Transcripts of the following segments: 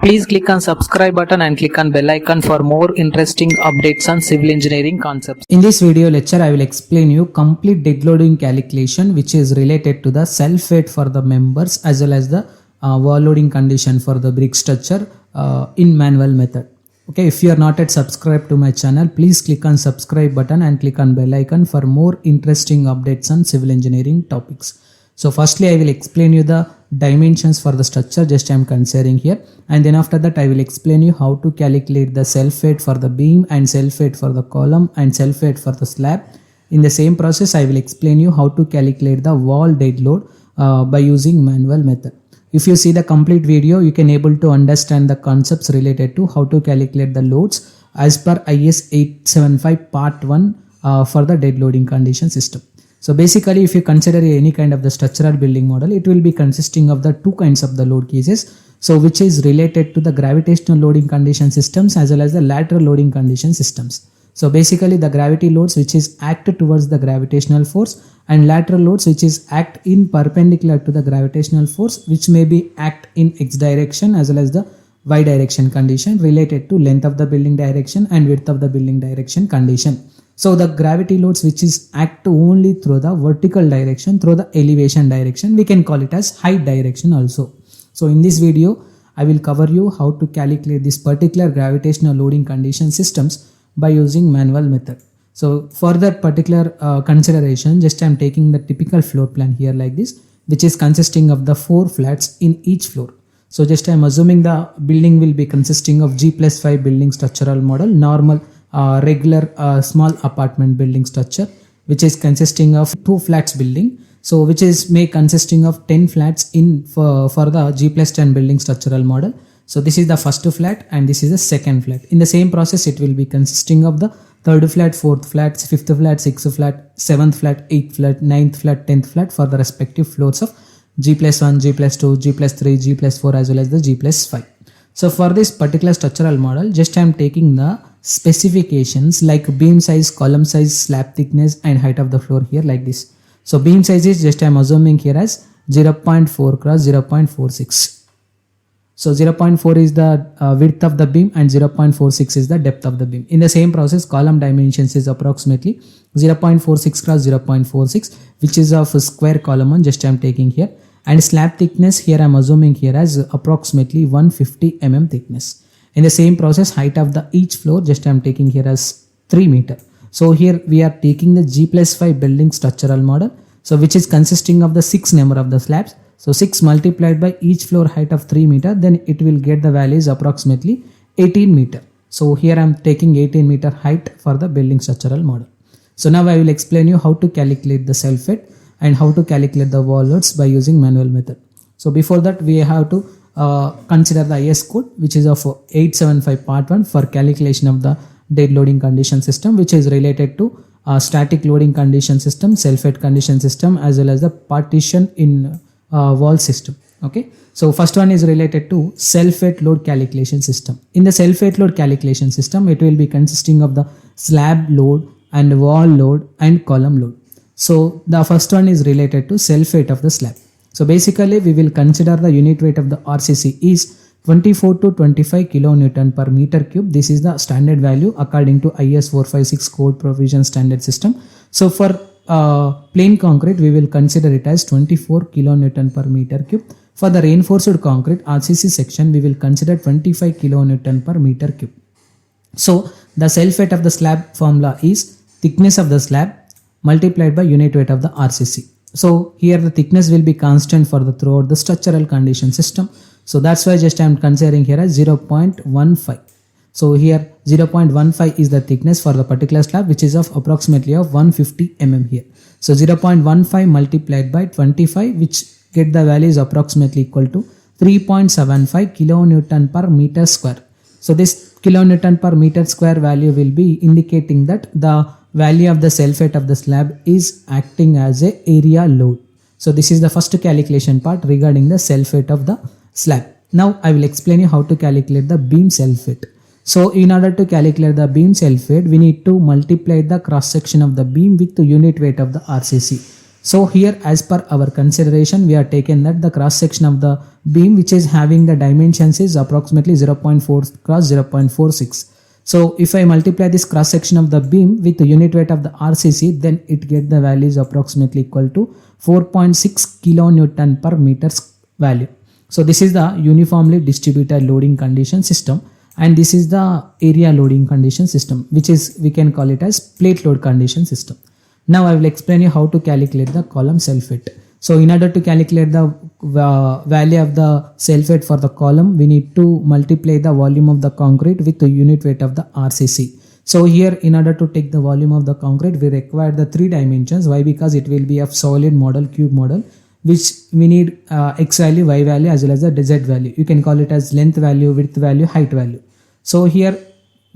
Please click on subscribe button and click on bell icon for more interesting updates on civil engineering concepts. In this video lecture, I will explain you complete dead loading calculation which is related to the self-weight for the members as well as the wall loading condition for the brick structure in manual method. Okay, if you are not yet subscribed to my channel, please click on subscribe button and click on bell icon for more interesting updates on civil engineering topics. So firstly, I will explain you the dimensions for the structure, just I am considering here, and then after that I will explain you how to calculate the self-weight for the beam and self-weight for the column and self-weight for the slab. In the same process, I will explain you how to calculate the wall dead load by using manual method. If you see the complete video, you can able to understand the concepts related to how to calculate the loads as per IS 875 part 1 for the dead loading condition system. So basically, if you consider any kind of the structural building model, it will be consisting of the two kinds of the load cases. So which is related to the gravitational loading condition systems as well as the lateral loading condition systems. So basically the gravity loads which is act towards the gravitational force and lateral loads which is act in perpendicular to the gravitational force, which may be act in x direction as well as the y direction condition related to length of the building direction and width of the building direction condition. So the gravity loads which is act only through the vertical direction, through the elevation direction, we can call it as height direction also. So in this video, I will cover you how to calculate this particular gravitational loading condition systems by using manual method. So for that particular consideration, just I am taking the typical floor plan here like this, which is consisting of the 4 flats in each floor. So just I am assuming the building will be consisting of G+5 building structural model, normal regular small apartment building structure, which is consisting of 2 flats building, so which is may consisting of 10 flats in for the G+10 building structural model. So this is the first flat and this is the second flat. In the same process, it will be consisting of the third flat, fourth flat, fifth flat, sixth flat, seventh flat, eighth flat, ninth flat, 10th flat for the respective floors of G+1, G+2, G+3, G+4 as well as the G+5. So for this particular structural model, just I am taking the specifications like beam size, column size, slab thickness and height of the floor here like this. So beam size is just I am assuming here as 0.4 cross 0.46. So 0.4 is the width of the beam and 0.46 is the depth of the beam. In the same process, column dimensions is approximately 0.46 cross 0.46, which is of a square column one, just I am taking here. And slab thickness here I am assuming here as approximately 150 mm thickness. In the same process, height of the each floor just I am taking here as 3 meter. So here we are taking the G+5 building structural model, so which is consisting of the 6 number of the slabs. So 6 multiplied by each floor height of 3 meter, then it will get the values approximately 18 meter. So here I am taking 18 meter height for the building structural model. So now I will explain you how to calculate the self-weight and how to calculate the wall loads by using manual method. So before that, we have to consider the IS code, which is of 875 part 1 for calculation of the dead loading condition system, which is related to static loading condition system, self-weight condition system as well as the partition in wall system. Okay, so first one is related to self-weight load calculation system. In the self-weight load calculation system, it will be consisting of the slab load and wall load and column load. So the first one is related to self-weight of the slab. So basically, we will consider the unit weight of the RCC is 24 to 25 kilonewton per meter cube. This is the standard value according to IS 456 code provision standard system. So for plain concrete, we will consider it as 24 kilonewton per meter cube. For the reinforced concrete RCC section, we will consider 25 kilonewton per meter cube. So the self-weight of the slab formula is thickness of the slab multiplied by unit weight of the RCC. So here the thickness will be constant for the throughout the structural condition system. So that's why just I am considering here as 0.15. So here 0.15 is the thickness for the particular slab, which is of approximately of 150 mm here. So 0.15 multiplied by 25, which get the value is approximately equal to 3.75 kilonewton per meter square. So this kilonewton per meter square value will be indicating that the value of the self-weight of the slab is acting as a area load. So this is the first calculation part regarding the self-weight of the slab. Now I will explain you how to calculate the beam self-weight. So in order to calculate the beam self-weight, we need to multiply the cross section of the beam with the unit weight of the RCC. So here, as per our consideration, we are taken that the cross section of the beam which is having the dimensions is approximately 0.4 cross 0.46. So if I multiply this cross section of the beam with the unit weight of the RCC, then it get the value is approximately equal to 4.6 kilonewton per meter value. So this is the uniformly distributed loading condition system, and this is the area loading condition system, which is, we can call it as plate load condition system. Now I will explain you how to calculate the column self-weight. So in order to calculate the value of the self-weight for the column, we need to multiply the volume of the concrete with the unit weight of the RCC. So here, in order to take the volume of the concrete, we require the 3 dimensions. Why? Because it will be a solid model, cube model, which we need x value, y value, as well as the z value. You can call it as length value, width value, height value. So here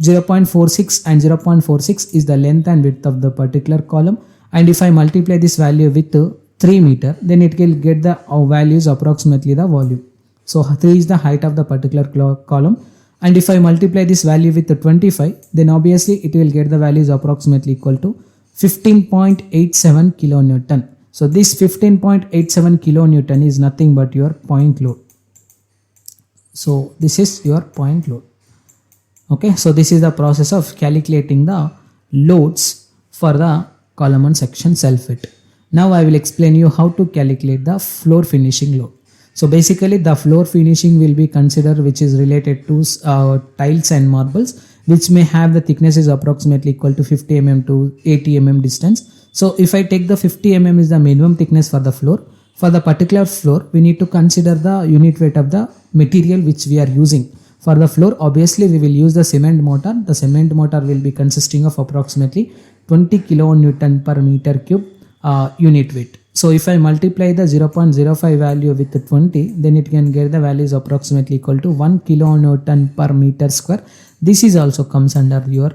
0.46 and 0.46 is the length and width of the particular column, and if I multiply this value with 3 meter, then it will get the values approximately the volume. So 3 is the height of the particular column, and if I multiply this value with 25, then obviously it will get the values approximately equal to 15.87 kilonewton. So this 15.87 kilonewton is nothing but your point load. So this is your point load. Okay, so this is the process of calculating the loads for the column and section self-weight. Now I will explain you how to calculate the floor finishing load. So basically the floor finishing will be considered, which is related to tiles and marbles, which may have the thickness is approximately equal to 50 mm to 80 mm distance. So if I take the 50 mm is the minimum thickness for the floor, for the particular floor we need to consider the unit weight of the material which we are using. For the floor, obviously we will use the cement mortar. The cement mortar will be consisting of approximately 20 kilonewton per meter cube unit weight. So if I multiply the 0.05 value with 20, then it can get the values approximately equal to 1 kilonewton per meter square. This is also comes under your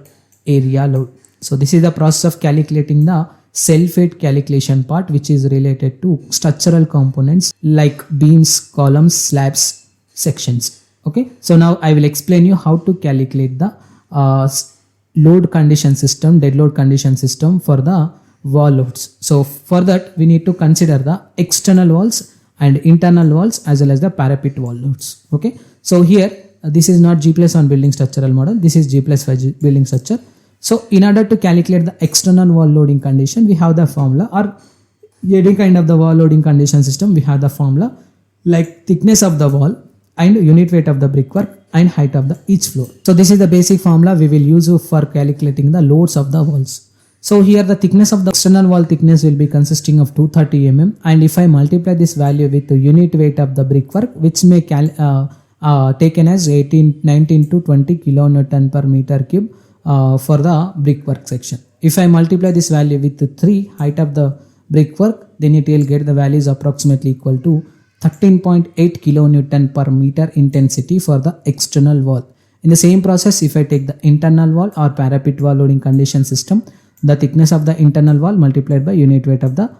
area load. So this is the process of calculating the self-weight calculation part, which is related to structural components like beams, columns, slabs, sections. Okay, so now I will explain you how to calculate the load condition system, dead load condition system for the wall loads. So for that we need to consider the external walls and internal walls as well as the parapet wall loads. Okay, so here this is not G+1 building structural model, this is G+5 building structure. So in order to calculate the external wall loading condition, we have the formula, or any kind of the wall loading condition system, we have the formula like thickness of the wall and unit weight of the brickwork and height of the each floor. So this is the basic formula we will use for calculating the loads of the walls. So here the thickness of the external wall thickness will be consisting of 230 mm, and if I multiply this value with the unit weight of the brickwork, which may taken as 19 to 20 kilonewton per meter cube for the brickwork section. If I multiply this value with the 3 height of the brickwork, then it will get the values approximately equal to 13.8 kilonewton per meter intensity for the external wall. In the same process, if I take the internal wall or parapet wall loading condition system, the thickness of the internal wall multiplied by unit weight of the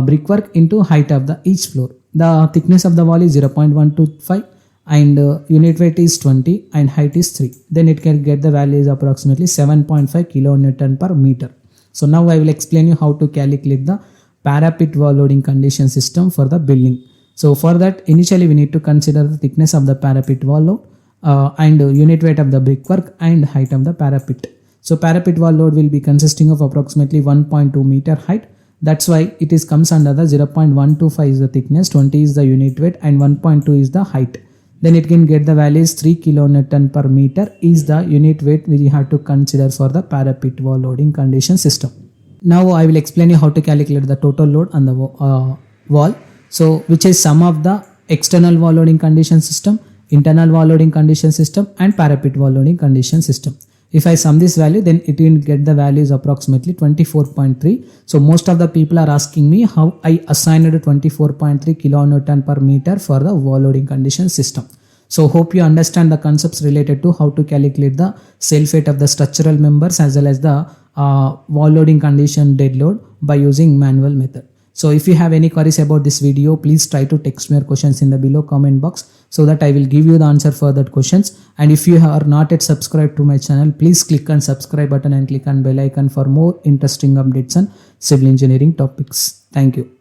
brickwork into height of the each floor. The thickness of the wall is 0.125 and unit weight is 20 and height is 3. Then it can get the value is approximately 7.5 kilonewton per meter. So now I will explain you how to calculate the parapet wall loading condition system for the building. So for that, initially we need to consider the thickness of the parapet wall load and unit weight of the brickwork and height of the parapet. So parapet wall load will be consisting of approximately 1.2 meter height. That's why it is comes under the 0.125 is the thickness, 20 is the unit weight and 1.2 is the height. Then it can get the values 3 kilonewton per meter is the unit weight we have to consider for the parapet wall loading condition system. Now I will explain you how to calculate the total load on the wall. So which is sum of the external wall loading condition system, internal wall loading condition system and parapet wall loading condition system. If I sum this value, then it will get the values approximately 24.3. So most of the people are asking me how I assigned 24.3 kilonewton per meter for the wall loading condition system. So hope you understand the concepts related to how to calculate the self-weight of the structural members as well as the wall loading condition dead load by using manual method. So if you have any queries about this video, please try to text me your questions in the below comment box so that I will give you the answer for that questions. And if you are not yet subscribed to my channel, please click on subscribe button and click on bell icon for more interesting updates on civil engineering topics. Thank you.